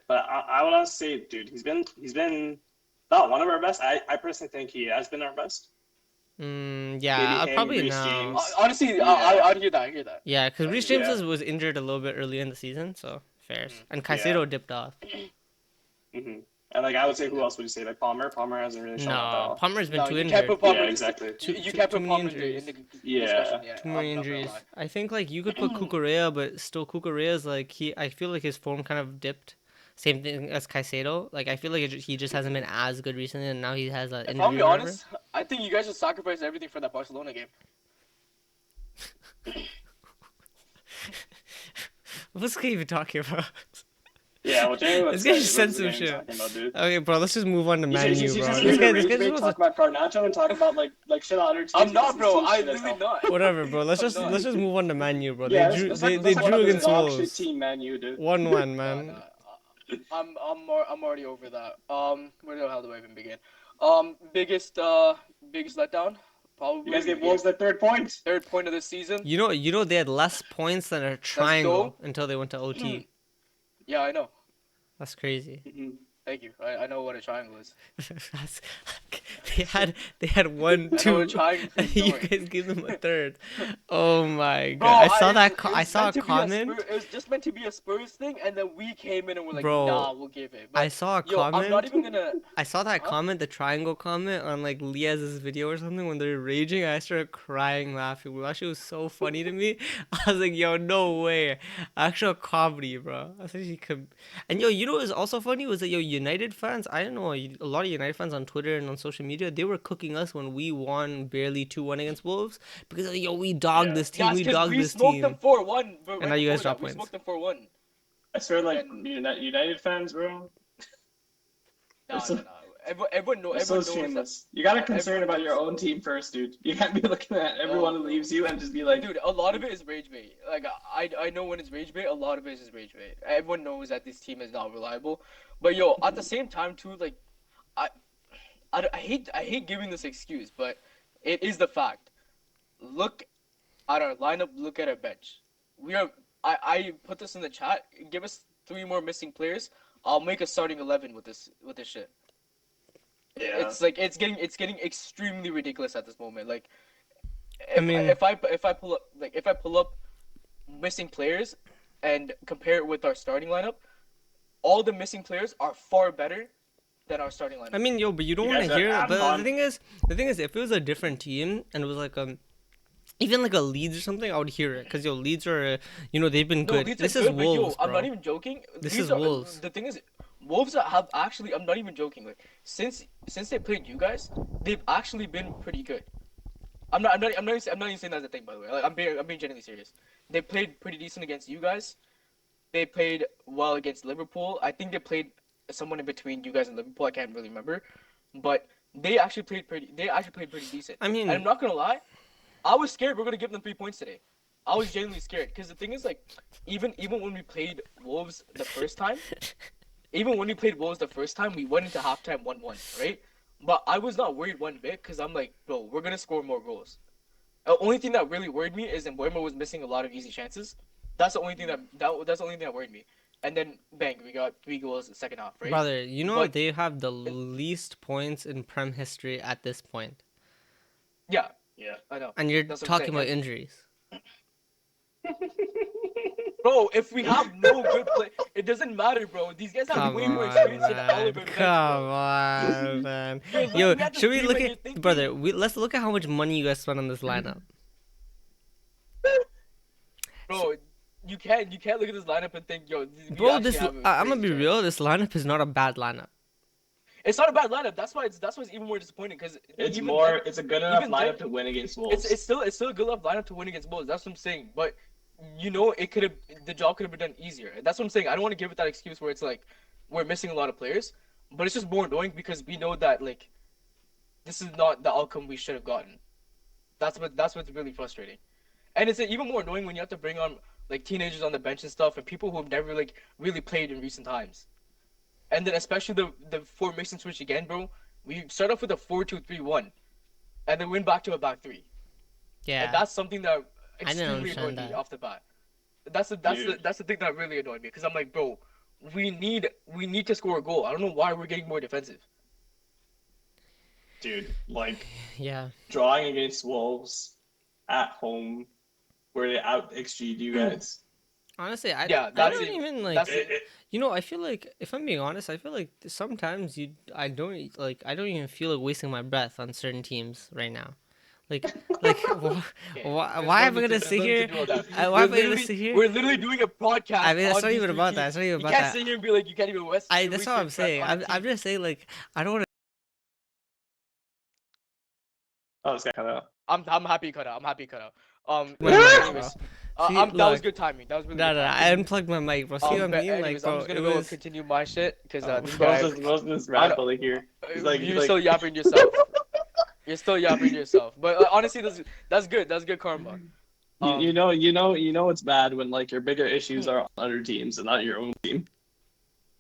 but I would honestly say, dude, he's been not one of our best. I personally think he has been our best.
Yeah, probably now.
Honestly, I'd hear that.
Yeah, because Reece James was injured a little bit early in the season, so fair. And Caicedo dipped off.
And like I would say, who else would you say? Like Palmer. Palmer hasn't really shown up at all.
Palmer's been too
you
injured.
can't put Palmer
exactly.
You can't put Palmer in the discussion.
Too many injuries. I think like you could put Cucurella, but still Cucurella's like I feel like his form kind of dipped. Same thing as Caicedo. Like I feel like he just hasn't been as good recently, and now he has an
If I'll
injury
be
or whatever.
honest, I think you guys should sacrifice everything for that Barcelona game.
What's he even talking about?
Yeah, well, Jamie,
This guy just said
what's the
some
game
shit.
talking about, dude?
Okay, bro, let's just move on to Man
He's
U,
just
bro.
here
This
to
guy
rage
just
bait,
wants
talk
to.
about Garnacho and talk about like shit on other teams.
I'm not,
because
bro.
his
I
team shit as
literally
hell.
not.
Whatever, bro. Let's
I'm
just
not.
let's just move on to Man U, bro.
Yeah,
They drew
let's
they
talk
drew
about this
against
dog shit
Wolves.
team, Man U, dude.
1-1,
Nah,
man.
nah. I'm already over that. Where the hell do I even begin? Biggest letdown, probably.
You guys gave Wolves their third point.
Third point of the season.
You know they had less points than a triangle
go.
until they went to OT.
Yeah, I know.
That's crazy.
Mhm.
Thank you. I know what a triangle is.
That's, they had 1,
I know what
2.
a triangle
And
is.
you
Don't worry.
guys give them a third. Oh my
Bro,
god! I saw that.
it
I
was
saw a
meant to be
comment.
It was just meant to be a Spurs thing, and then we came in and we're like,
Bro,
nah, we'll give it. But,
I saw a
yo, I'm not
comment.
even gonna.
I saw that
Huh?
comment, the triangle comment on like Liaz's video or something when they're raging. I started crying laughing. Bro, that shit was so funny to me. I was like, yo, no way. Actual comedy, bro. I think he could. And yo, you know what was also funny was that yo, United fans, I don't know, a lot of United fans on Twitter and on social media, they were cooking us when we won barely 2-1 against Wolves because yo, we dogged
Yeah.
this team,
Yeah,
we
because
dogged
we
this
smoked them
team.
4-1. But
And
right
now you guys
before
drop
that, we
points.
smoked them 4-1.
I swear, like
And-
United fans, bro.
Nah,
So-
nah, nah. Everyone
They're so
knows that.
shameless. You gotta concern
everyone
about your
knows.
own team first, dude. You can't be looking at everyone who
bro.
leaves you and just be like,
Dude, a lot of it is rage bait. Like I know when it's rage bait, a lot of it is rage bait. Everyone knows that this team is not reliable. But yo, at the same time too, like I hate giving this excuse, but it is the fact. Look at our lineup, look at our bench. I put this in the chat. Give us 3 more missing players. I'll make a starting 11 with this shit.
yeah.
It's like it's getting extremely ridiculous at this moment. Like
I mean-
if I pull up missing players and compare it with our starting lineup, all the missing players are far better than our starting lineup.
I mean, yo, but you don't
You
want
guys
to
are
hear.
adding
But
on.
the thing is, if it was a different team and it was like even like a Leeds or something, I would hear it because yo, Leeds are they've been
No,
good.
Leeds
This
are
is
good, but
Wolves,
yo, I'm
bro.
not even joking.
This
Leeds
is
are-
Wolves.
The thing is, Wolves have actually. I'm not even joking. Like since they played you guys, they've actually been pretty good. I'm not even saying that's a thing, by the way. Like I'm being genuinely serious. They played pretty decent against you guys. They played well against Liverpool. I think they played someone in between you guys and Liverpool. I can't really remember, but they actually played pretty decent.
I mean-
and I'm not gonna lie, I was scared we're gonna give them 3 points today. I was genuinely scared because the thing is like, even when we played Wolves the first time, we went into halftime 1-1, right? But I was not worried one bit because I'm like, bro, we're gonna score more goals. The only thing that really worried me is that Bournemouth was missing a lot of easy chances. That's the only thing that worried me. And then bang, we got 3 goals in the second half, right?
Brother, you know
But-
they have the least points in Prem history at this point,
Yeah,
Yeah.
I know.
and you're
That's what I'm
talking
saying,
about injuries.
Bro, if we have no good play, it doesn't matter, bro. These guys have
Come
way more
on,
experience than all
man.
of our bench,
Come
bro.
on, man.
You're
Yo,
looking at the
should we
team
look
and you're
at
thinking-
brother? Let's look at how much money you guys spent on this lineup.
Bro, you can't look at this lineup and think, yo, we
Bro,
actually
this
have a
I'm gonna
crazy
be
chance.
real. This lineup is not a bad lineup.
It's not a bad lineup. That's why it's even more disappointing because
It's a good enough
even
lineup
then-
to win against Wolves.
it's still a good enough lineup to win against Bulls. That's what I'm saying. But the job could have been done easier. That's what I'm saying. I don't want to give it that excuse where it's like we're missing a lot of players, but it's just more annoying because we know that like this is not the outcome we should have gotten. That's what's really frustrating. And it's even more annoying when you have to bring on like teenagers on the bench and stuff and people who have never like really played in recent times. And then especially the formation switch again, bro. We start off with a 4-2-3-1 and then win back to a back 3.
Yeah.
And that's something that
I didn't
extremely
understand
annoyed me
that.
off the bat. That's the thing that really annoyed me because I'm like, bro, we need to score a goal. I don't know why we're getting more defensive.
Dude, like
Yeah.
drawing against Wolves at home, where they out XG'd you guys.
Honestly, I
Yeah,
I
that's
don't
it.
even like.
That's it.
I feel like if I'm being honest, I feel like sometimes I don't even feel like wasting my breath on certain teams right now. Like,
Okay, there's
why
no
am I
need to
gonna
there's
sit
no need to
here?
do all that.
Why am I gonna sit here?
We're literally doing a
I
podcast
mean, it's
on
not
these
even
three
about that.
teams.
It's not even
You
about
can't
that.
sit here and be like you can't even
That's what I'm
research
saying.
on a
I'm
team.
just saying, like, I don't want
Oh, this guy kind of.
I'm happy you cut out. I'm happy you cut out.
my mic, bro.
Anyways,
See,
that was
look,
good timing. That was really
no,
good
no, no,
timing.
I unplugged my mic, bro. See what I
But
mean? Like,
anyways, I'm
bro,
just
it
gonna go
was.
continue my shit because
Oh,
this
bro.
guy,
Bro's just
I don't
rap
know,
bully here. He's like,
you're still yapping yourself. You're still yapping yourself. But honestly, that's good. That's good karma. Um,
It's bad when like your bigger issues are on other teams and not your own team.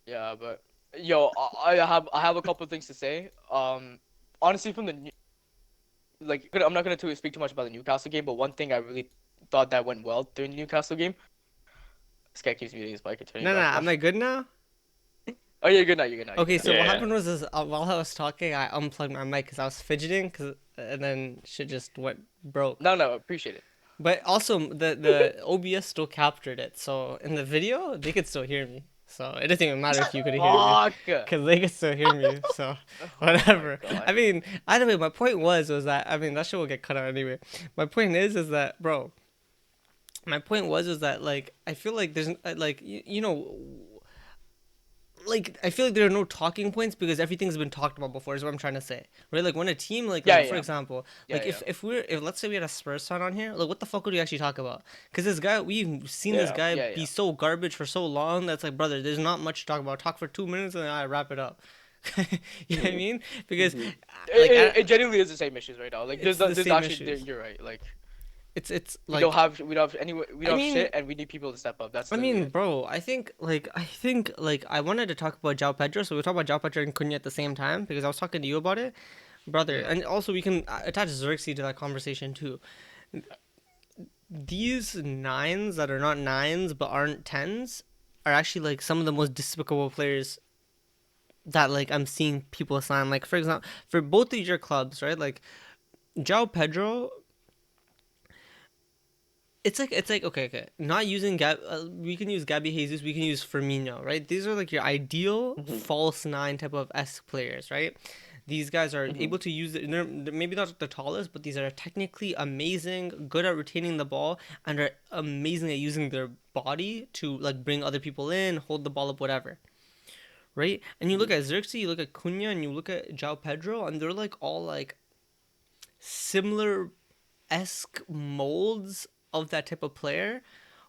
yeah, but yo, I have a couple of things to say. Honestly, from I'm not gonna speak too much about the Newcastle game, but one thing I really thought that went well during the Newcastle game. This guy keeps muting his mic and turning
No,
it
no,
back
am
on.
I good now?
Oh, you're good now. You're good now. You're
Okay,
good now.
so what
Yeah.
happened was is while I was talking, I unplugged my mic because I was fidgeting, and then shit just went broke.
No, appreciate it.
But also the OBS still captured it, so in the video they could still hear me. So it doesn't even matter if you could hear me,
Fuck.
because they could still hear me. So
Oh my
whatever.
god.
I mean, either way, my point was that I mean that shit will get cut out anyway. My point is that bro. My point was that like I feel like there's like you know like I feel like there are no talking points because everything's been talked about before is what I'm trying to say. Right? Like when a team
Yeah,
for
yeah.
example,
Yeah,
like
yeah.
if let's say we had a Spurs fan on here, like what the fuck would we actually talk about? Cuz this guy we've seen this
Yeah.
guy
Yeah,
be
yeah.
so garbage for so long that's like brother, there's not much to talk about. Talk for 2 minutes and then I wrap it up. You know what I mean? Because like
It genuinely is the same issues right now. Like
it's the
there's
same
actually
issues.
you're right. Like
It's
we
like
don't have we don't have any we
I
don't have
mean
shit and we need people to step up. That's
I
literally
mean,
it.
bro, I think like I wanted to talk about João Pedro, so we talk about João Pedro and Cunha at the same time because I was talking to you about it, brother, and also we can attach Xerxes to that conversation too. These nines that are not nines but aren't tens are actually like some of the most despicable players that like I'm seeing people sign. Like for example, for both of your clubs, right? Like João Pedro, it's like okay. Not using we can use Gabby Jesus, we can use Firmino, right? These are like your ideal false nine type of S players, right? These guys are able to use it. They're maybe not the tallest, but these are technically amazing, good at retaining the ball, and are amazing at using their body to like bring other people in, hold the ball up, whatever. Right? And you look at Xerxes, you look at Cunha, and you look at João Pedro, and they're like all like similar esque molds of that type of player,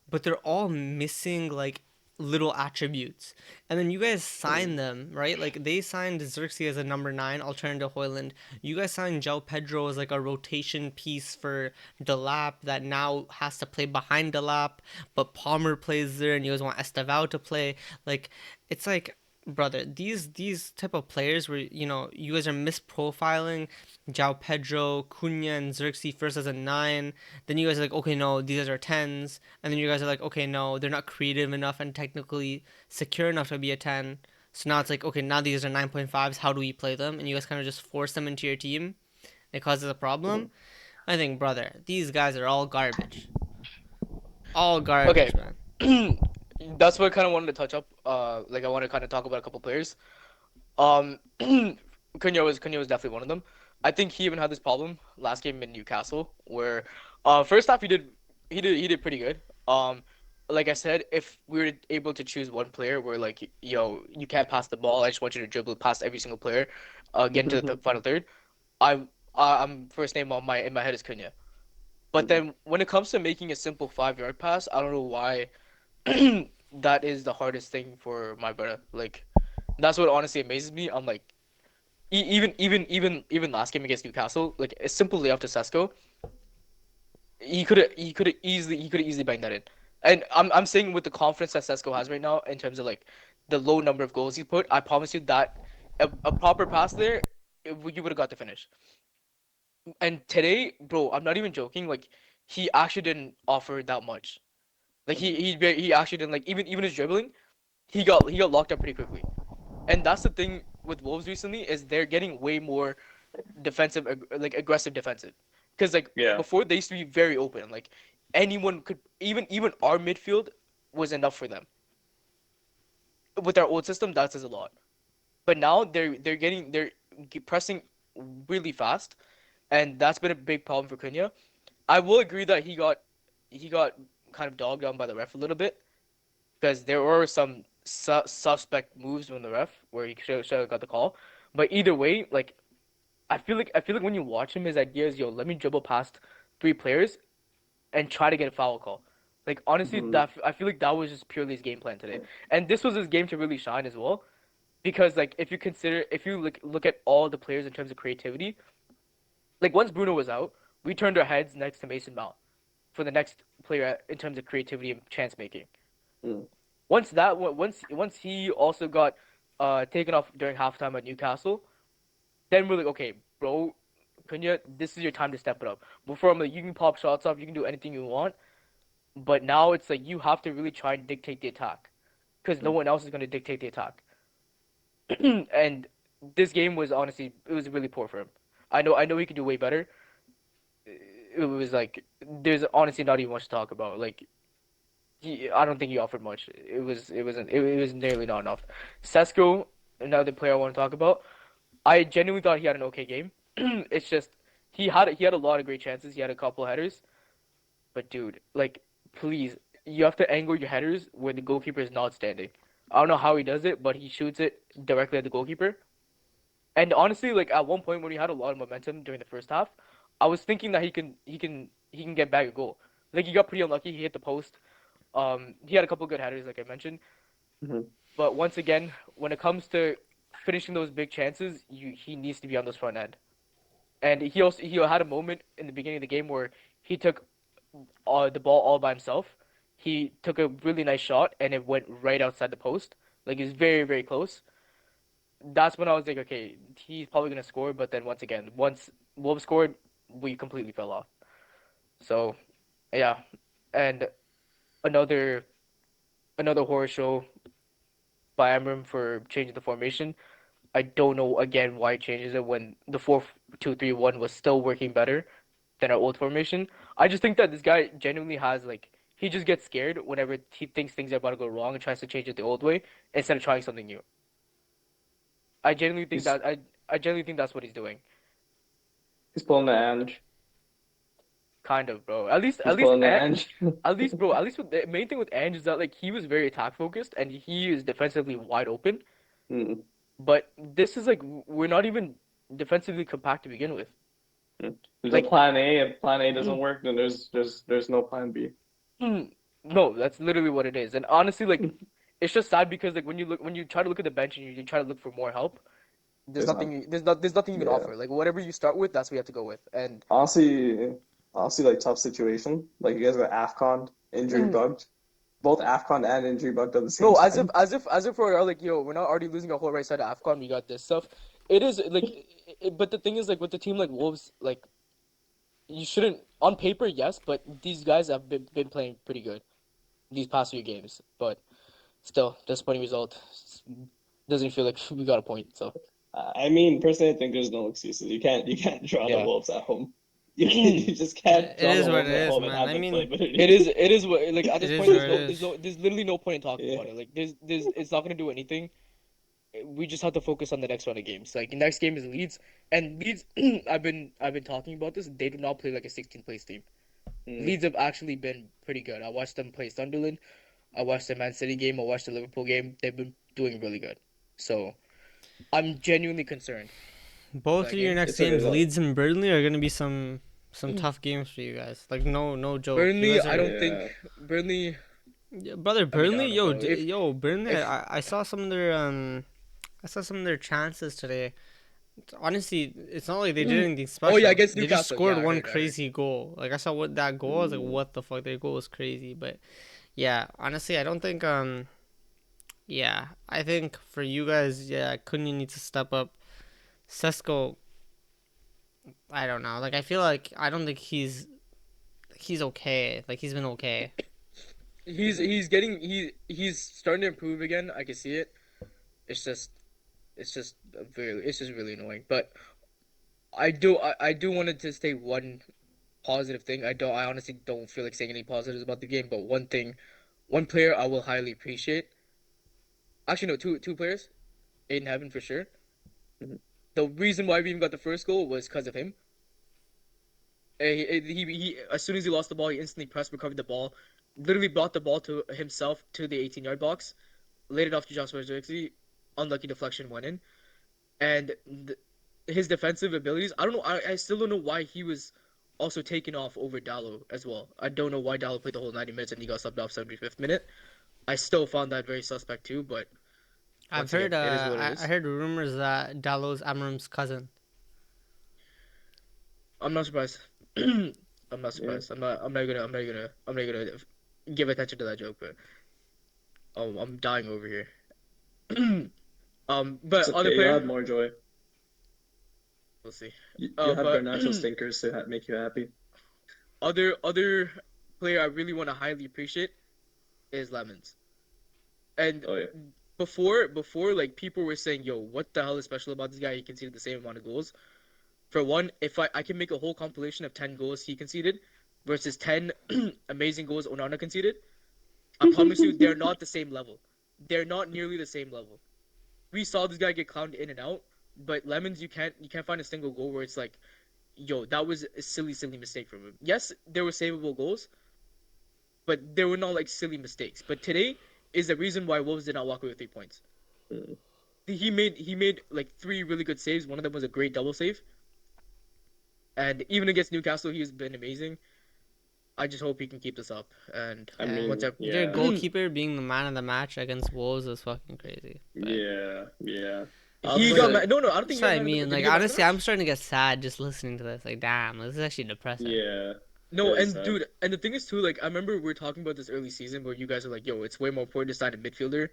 but they're all missing like little attributes. And then you guys sign them, right? Like they signed Xerxes as a number 9 alternative Hoyland. You guys signed João Pedro as like a rotation piece for Delap that now has to play behind Delap, but Palmer plays there and you guys want Estevao to play. Like it's like brother, these type of players where you guys are misprofiling João Pedro, Cunha, and Xerxes first as a 9. Then you guys are like, okay, no, these guys are 10s. And then you guys are like, okay, no, they're not creative enough and technically secure enough to be a 10. So now it's like, okay, now these are 9.5s. How do we play them? And you guys kind of just force them into your team. It causes a problem. I think, brother, these guys are all garbage. All garbage,
Okay.
man.
That's what I kind of wanted to touch up. Like I want to kind of talk about a couple players. Um, Cunha was definitely one of them. I think he even had this problem last game in Newcastle, where, first half he did pretty good. Like I said, if we were able to choose one player where like you can't pass the ball, I just want you to dribble past every single player, get into the final third. I'm first name on my in my head is Cunha. But then when it comes to making a simple 5 yard pass, I don't know why that is the hardest thing for my brother. Like that's what honestly amazes me. I'm like even last game against Newcastle, like a simple layup to Sesko, he could have easily banged that in. And I'm saying with the confidence that Sesko has right now in terms of like the low number of goals he put, I promise you that a proper pass there, you would have got the finish. And today, bro, I'm not even joking. Like he actually didn't offer that much. Like he actually didn't like even his dribbling. He got locked up pretty quickly. And that's the thing with Wolves recently is they're getting way more defensive, like aggressive defensive. Because like
Yeah.
before they used to be very open. Like anyone could even our midfield was enough for them. With our old system, that says a lot. But now they're pressing really fast, and that's been a big problem for Cunha. I will agree that he got kind of dogged on by the ref a little bit because there were some suspect moves from the ref where he should have got the call. But either way, like I feel like when you watch him, his idea is, yo, let me dribble past three players and try to get a foul call. Like honestly,
Mhm.
that I feel like that was just purely his game plan today, and this was his game to really shine as well. Because like if you look at all the players in terms of creativity, like once Bruno was out, we turned our heads next to Mason Mount for the next player in terms of creativity and chance making.
Mm.
Once he also got taken off during halftime at Newcastle, then we're like, okay, bro, Cunha, this is your time to step it up. Before I'm like, you can pop shots off, you can do anything you want, but now it's like you have to really try and dictate the attack because no
Mm.
one else is going to dictate the attack. And this game was honestly, it was really poor for him. I know he could do way better. It was like there's honestly not even much to talk about. Like I don't think he offered much. It was nearly not enough. Sesko, another player I want to talk about. I genuinely thought he had an okay game. It's just he had a lot of great chances. He had a couple headers, but dude, like please, you have to angle your headers where the goalkeeper is not standing. I don't know how he does it, but he shoots it directly at the goalkeeper. And honestly, like at one point when he had a lot of momentum during the first half, I was thinking that he can get back a goal. Like he got pretty unlucky. He hit the post. He had a couple good headers, like I mentioned.
Mhm.
But once again, when it comes to finishing those big chances, he needs to be on this front end. And he had a moment in the beginning of the game where he took the ball all by himself. He took a really nice shot and it went right outside the post. Like it was very, very close. That's when I was like, okay, he's probably gonna score. But then once again, once Wolves scored, we completely fell off. So yeah, and another another horror show by Amram for changing the formation. I don't know again why he changes it when the 4-2-3-1 was still working better than our old formation. I just think that this guy genuinely has like he just gets scared whenever he thinks things are about to go wrong and tries to change it the old way instead of trying something new. I genuinely think
He's
that I genuinely think that's what he's doing.
he's pulling the Ange.
Kind of, bro.
He's pulling the Ange.
At least with the main thing with Ange is that like he was very attack focused and he is defensively wide open.
Mm.
But this is like we're not even defensively compact to begin with.
Mm. There's a
Like,
plan A. If plan A doesn't
mm,
work, then there's no plan B.
no, that's literally what it is. And honestly, like, it's just sad because like when you try to look at the bench and you try to look for more help,
There's not.
there's nothing you can
Yeah.
offer. Like whatever you start with, that's what you have to go with. And
Honestly, like tough situation. Like you guys got AFCON injury bugged. Both AFCON and injury bugged at the same
no,
time.
as if we're like, yo, we're not already losing our whole right side of AFCON. We got this stuff. It is like, but the thing is like with the team like Wolves, like you shouldn't on paper, yes, but these guys have been playing pretty good these past few games. But still, disappointing result. Doesn't feel like we got a point. So
I mean, personally, I think there's no excuses. You can't draw the
yeah.
Wolves at home. You just can't
It
draw the
is what it
Wolves at
is,
home and
man.
have
I
the
mean,
playability.
It is what like at
it
this
is
point
what it is.
there's literally no point in talking
Yeah.
about it. Like there's it's not gonna do anything. We just have to focus on the next round of games. Like the next game is Leeds, and Leeds. I've been talking about this. They do not play like a 16th place team.
Mm.
Leeds have actually been pretty good. I watched them play Sunderland. I watched the Man City game. I watched the Liverpool game. They've been doing really good. So I'm genuinely concerned for
Both
that
of your
game.
next
It's a
games,
result.
Leeds and Burnley, are gonna be some tough games for you guys. Like no joke. You
Burnley,
guys
I
are,
don't think
Yeah.
Burnley.
yeah, brother.
I mean, I
Burnley,
don't know, bro.
yo, Burnley.
If
I saw some of their I saw some of their chances today. Honestly, it's not like they did anything
oh yeah,
special.
against
They just
Newcastle. Yeah,
scored
I
one
heard. I heard.
crazy goal. Like I saw what that goal. I was like,
Mm.
what the fuck? Their goal was crazy. But yeah, honestly, I don't think yeah, I think for you guys, yeah, Cunha needs to step up. Sesko, I don't know. Like I feel like I don't think he's okay. Like he's been okay.
He's starting to improve again. I can see it. It's just it's just really annoying. But I do wanted to say one positive thing. I honestly don't feel like saying any positives about the game, but one player I will highly appreciate. Actually, no, two players. Aiden Heaven for sure.
Mhm.
The reason why we even got the first goal was because of him. He as soon as he lost the ball, he instantly pressed, recovered the ball, literally brought the ball to himself to the 18-yard box, laid it off to Joshua Zirkzee. Unlucky deflection went in, and his defensive abilities. I don't know. I still don't know why he was also taken off over Dallo as well. I don't know why Dallo played the whole 90 minutes and he got subbed off 75th minute. I still found that very suspect too, but
I've
once
heard
again, it is what it
I
is.
heard rumors that Dallo's Amram's cousin.
I'm not surprised. I'm not surprised. I'm not gonna give attention to that joke, but I'm dying over here. But
It's
other
okay. You'll
player,
have more joy.
we'll see.
You'll have
But
Garnacho stinkers to make you happy.
other player I really want to highly appreciate is Lemons. And
Oh yeah.
before like people were saying, "Yo, what the hell is special about this guy? He conceded the same amount of goals." For one, if I can make a whole compilation of 10 goals he conceded versus 10 amazing goals Onana conceded, I promise you they're not the same level. They're not nearly the same level. We saw this guy get clowned in and out, but Lemons you can't find a single goal where it's like, yo, that was a silly mistake from him. Yes, there were savable goals, but there were not like silly mistakes. But today is the reason why Wolves did not walk away with 3 points.
Mm.
He made like 3 really good saves. One of them was a great double save. And even against Newcastle, he's been amazing. I just hope he can keep this up. And
I mean,
once I,
Your
yeah,
goalkeeper being the man of the match against Wolves is fucking crazy. But
yeah.
he got no. I don't think
that's
he
what
got
I
man
mean.
of the, did
Like
he get man of the
honestly,
match?
I'm starting to get sad just listening to this. Like, damn, this is actually depressing.
Yeah.
No,
It is
and
sad.
dude, and the thing is too, like I remember we were talking about this early season where you guys are like, "Yo, it's way more important to sign a midfielder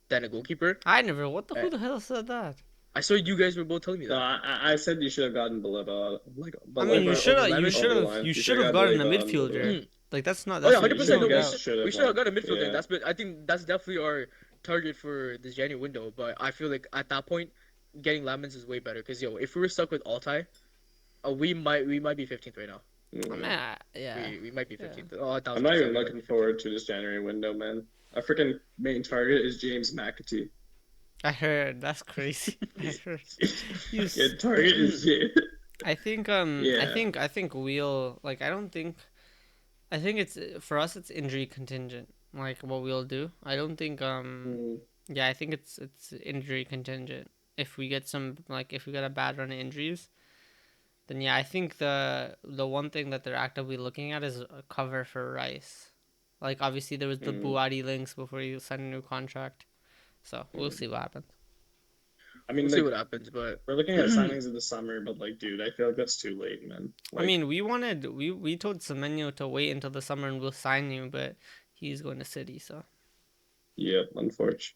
than a goalkeeper."
I never. Who the hell said that?
I saw you guys were both telling me
No,
that.
I said you should have gotten Baleba, like
I mean, you
Baleba
should
Over
have. You
Lemons?
should
over
have.
line.
You
You
should
should
have
have
gotten a
Baleba on Baleba.
midfielder. Like that's not.
Oh
That's
yeah,
there's
100%.
no
No,
You
doubt.
should have
we should have
won.
got a midfielder.
Yeah.
I think that's definitely our target for this January window. But I feel like at that point, getting Lemons is way better. Cause yo, if we were stuck with Altai, we might be 15th right now.
I mean, yeah.
We might be
Yeah.
15th. Oh,
I'm not
1000%.
even looking forward to this January window, man. Our freaking main target is James McAtee.
I heard. That's crazy. I heard.
Yeah, target is James.
I think
Yeah.
I think we'll like I don't think I think it's for us it's injury contingent like what we'll do. I don't think
Mm,
yeah, I think it's injury contingent. If we get some like if we get a bad run of injuries, then yeah, I think the one thing that they're actively looking at is a cover for Rice. Like obviously there was the
mm,
Buati links before he signed a new contract. So, we'll
mm.
see what happens.
I mean,
We'll see
like,
what happens, but
we're looking at signings in the summer, but like, dude, I feel like that's too late, man.
I
Like,
mean, we told Semenyo to wait until the summer and we'll sign you, but he's going to City, so
yeah, unfortunately,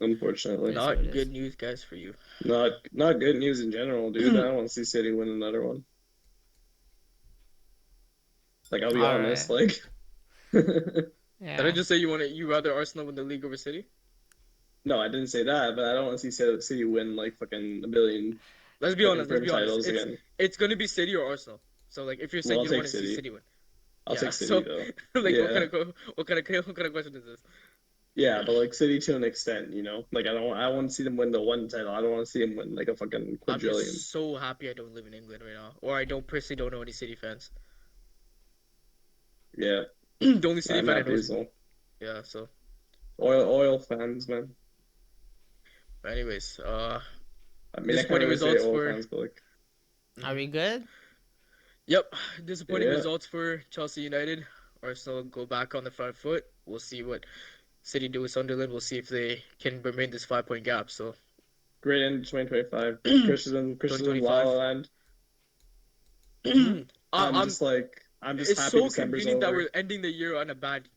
Yes. what it
not
is.
good news, guys, for you.
not good news in general, dude. I don't want to see City win another one. Like, I'll be
All
honest,
right.
like,
Yeah.
Did I just say you rather Arsenal win the league over City?
no, I didn't say that, but I don't want to see City win like fucking a billion
Let's be
fucking
honest. Let's
Prem
be honest.
titles again.
It's gonna be City or Arsenal. So like, if you're saying
Well,
you
I'll
don't want
take
to see
City.
City win,
I'll
yeah,
take City
so-
though.
like
Yeah.
what kind of question is this?
Yeah, but like City to an extent, you know. Like I want to see them win the one title. I don't want to see them win like a fucking
I'm
quadrillion.
just so happy I don't live in England right now, or I personally don't know any City fans.
Yeah,
The only City
I'm
fan I
happy
know
as
is
well.
yeah. So,
Oil fans, man.
but anyways,
I mean, I can't
Disappointing
really say
results
oil
for-
fans, but like,
Are we good?
yep, disappointing
Yeah.
results for Chelsea United. Arsenal go back on the front foot. We'll see what City do with Sunderland. We'll see if they can remain this 5-point gap. So
great end to 2025. Christian
2025.
La La Land. I'm
I'm
just like, I'm just
it's
happy
so
December's
convenient that
over.
we're ending the year on a bad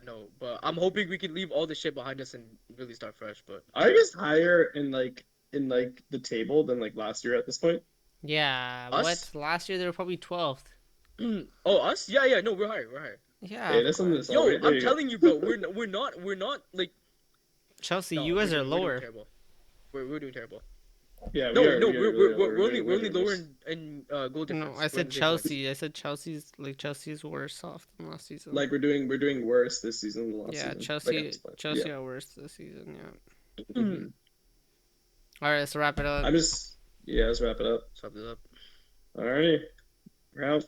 note. But I'm hoping we can leave all the shit behind us and really start fresh. But
Are you guys higher in the table than like last year at this point?
Yeah.
Us?
What? Last year they were probably 12th.
oh, us? Yeah. No, we're higher.
Yeah.
Hey,
of
listen to
course.
this.
Yo,
Alright, there
I'm
you go.
telling you, bro. We're not like.
Chelsea,
No,
you guys
we're
are
doing- we're doing
lower.
terrible. We're doing terrible.
Yeah,
No,
we are,
no,
we are,
we're only
doing
lower
this.
in goal difference.
No, I
We're
said
in the same place.
Chelsea. I said Chelsea's worse off than last season.
Like we're doing worse this season than last
yeah,
season.
Chelsea
Like, at this point.
Chelsea are worse this season. Yeah.
Yeah. Mhm.
All right, let's wrap it up.
Let's wrap it up.
Sum it up.
Alrighty.
We're out.